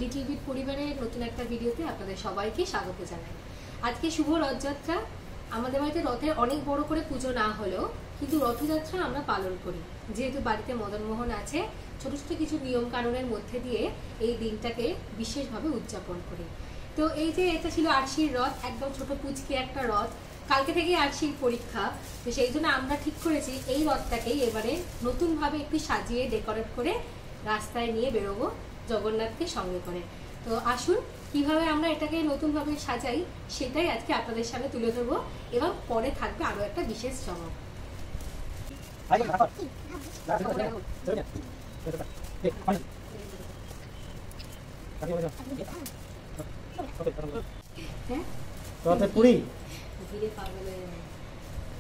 Little bit পরিবারের নতুন একটা ভিডিওতে আপনাদের সবাইকে স্বাগত জানাই। আজকে শুভ রথযাত্রা। আমাদের বাড়িতে রথের অনেক বড় করে পুজো না হলেও কিন্তু রথযাত্রা আমরা পালন করি। যেহেতু বাড়িতে মদনমোহন আছে, ছোট ছোট কিছু নিয়ম কানুনের মধ্যে দিয়ে এই দিনটাকে বিশেষভাবে উদযাপন করি। তো এই যে এটা ছিল আরশির রথ, একদম ছোট পুচকে একটা রথ। কালকে থেকে আরশির পরীক্ষা, তো সেই জন্য আমরা ঠিক করেছি এই রথটাকেই এবারে নতুনভাবে একটু সাজিয়ে ডেকোরেট করে রাস্তায় নিয়ে বেরোবো জগন্নাথকে সঙ্গে করে। তো আসুন কিভাবে আমরা এটাকে নতুনভাবে সাজাই সেটাই আজকে আপনাদের সামনে তুলে ধরবো, এবং পরে থাকবে আরো একটা বিশেষ চমক।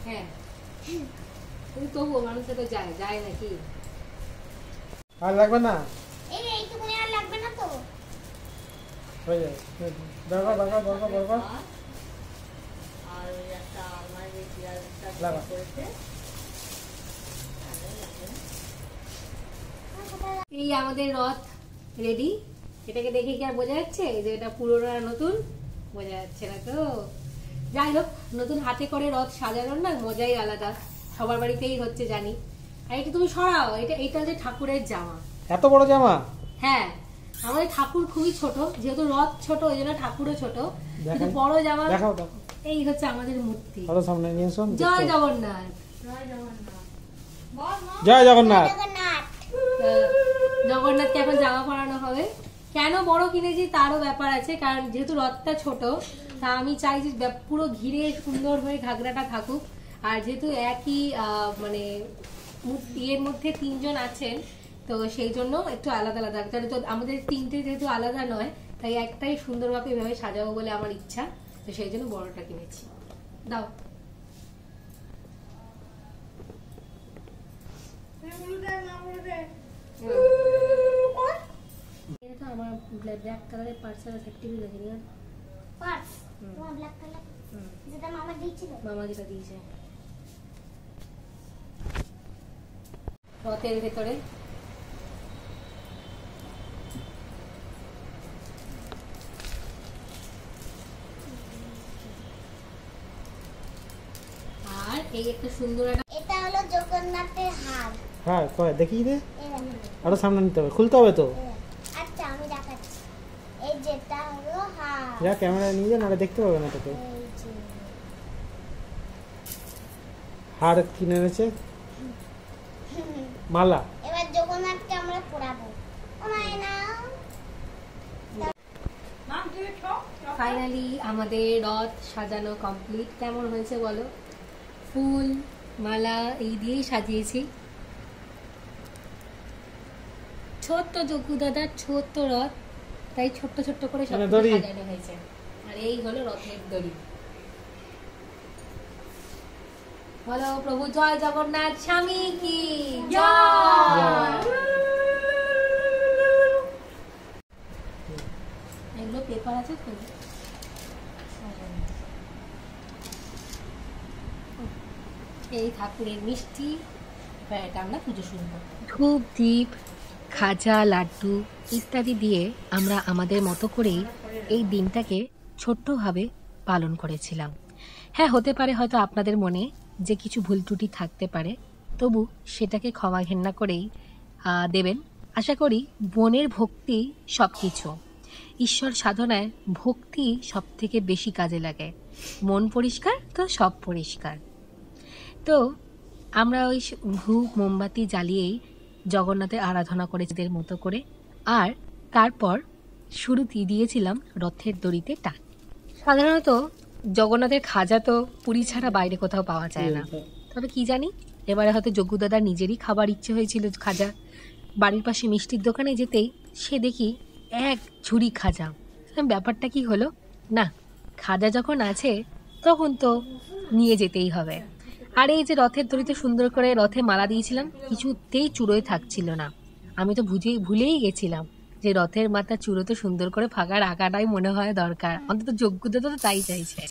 হ্যাঁ, কিন্তু তবুও মানুষে তো যায় নাকি? আর লাগবে না, এইটুকুনি আর লাগবে না তো। হয়ে যায়। দরকার আর ওই একটা আমার এই পিয়াজটা লাগা করেছে। এই আমাদের রথ রেডি। এটাকে দেখে কি আর বোঝা যাচ্ছে যে এটা পুরোনো আর নতুন? বোঝা যাচ্ছে না তো। যাই হোক, নতুন হাতে করে রথ সাজানোর না মজাই আলাদা, সবার বাড়িতেই হচ্ছে জানি। আর এটা তুমি সরাও, এটা যে ঠাকুরের জামা। এত বড় জামা? হ্যাঁ, আমাদের ঠাকুর খুবই ছোট, যেহেতু রথ ছোট ওই জন্য ঠাকুরও ছোট, কিন্তু বড় জামা। দেখাও। এই হচ্ছে আমাদের মূর্তি। সামনে নিয়ে এসো। জয় জগন্নাথ। জয় জগন্নাথ। জগন্নাথকে এখন জামা পরানো হবে। কেন বড় কিনেছি তারও ব্যাপার আছে, কারণ যেহেতু রথটা ছোট, তা আমি চাই যে পুরো ঘিরে সুন্দর হয়ে ঘাগরাটা থাকুক। আর যেহেতু একই মানে এর মধ্যে তিনজন আছেন, তো সেই জন্য একটু আলাদা আলাদা। তাহলে তো আমাদের তিনটে যেহেতু আলাদা নয়, তাই একটাই সুন্দরভাবে এভাবে সাজাবো বলে আমার ইচ্ছা, তো সেই জন্য বড়টা কিনেছি। দাও। এটা তো আমার ব্ল্যাক কালারের পার্সেল আছে, টিভি দেখেনি আর পার্স তোমার ব্ল্যাক কালার যেটা মামা দিয়েছিল। মামা যেটা দিয়েছে রথের ভেতরে। আর এই একটা সুন্দর এটা হলো জগন্নাথের হার। হ্যাঁ, কয় দেখি দে। এই আরো সামনে নিতে হবে, খুলতে হবে তো। আচ্ছা আমি দেখাচ্ছি। এই যেটা হলো হার। যা ক্যামেরা নিয়ে যা, নাহলে দেখতে পাবে না তোকে। এই যে হার কিনে এনেছে, মালা। এবার জগন্নাথকে আমরা পরাবো। ও মায়না ফাইনালি আমাদের রথ সাজানো কমপ্লিট। কেমন হয়েছে বলো? ফুল মালা এই দিয়েই সাজিয়েছি। ছোট্ট জগ্গু দাদার ছোট্ট রথ, তাই ছোট্ট ছোট্ট করে সব সাজানো হয়েছে। আর এই হলো রথের দড়ি। বলো প্রভু জয় জগন্নাথ স্বামী কি জয়। এগুলো পেপার আছে তো। এই ঠাকুরের মিষ্টি, এবার এটা আমরা পুজো শুরু করব। ধূপ দীপ খাজা লাড্ডু ইত্যাদি দিয়ে আমরা আমাদের মতো করেই এই দিনটাকে ছোট্টভাবে পালন করেছিলাম। হ্যাঁ, হতে পারে হয়তো আপনাদের মনে যে কিছু ভুল ত্রুটি থাকতে পারে, তবু সেটাকে ক্ষমা ঘেন্না করেই দেবেন। আশা করি মনের ভক্তি সব কিছু। ঈশ্বর সাধনায় ভক্তি সব থেকে বেশি কাজে লাগে। মন পরিষ্কার তো সব পরিষ্কার। তো আমরা ওই ধূপ মোমবাতি জ্বালিয়েই জগন্নাথের আরাধনা করেছিদের মতো করে, আর তারপর শুরুতেই দিয়েছিলাম রথের দড়িতে টান। সাধারণত জগন্নাথের খাজা তো পুরী ছাড়া বাইরে কোথাও পাওয়া যায় না, তবে কি জানি এবারে হয়তো জগ্গু দাদার নিজেরই খাবার ইচ্ছে হয়েছিল খাজা। বাড়ির পাশে মিষ্টির দোকানে যেতেই সে দেখি এক ঝুড়ি খাজা। ব্যাপারটা কি হলো, না খাজা যখন আছে তখন তো নিয়ে যেতেই হবে। আর এই যে রথের দড়িতে সুন্দর করে রথে মালা দিয়েছিলাম, কিছুতেই চুড়োয় থাকছিল না। আমি তো ভুলেই গেছিলাম যে রথের মাথা চুড়ো তো সুন্দর করে ফাঁকা রাখাটাই মনে হয় দরকার, অন্তত জগ্গু দাদা তো তাই চাইছে।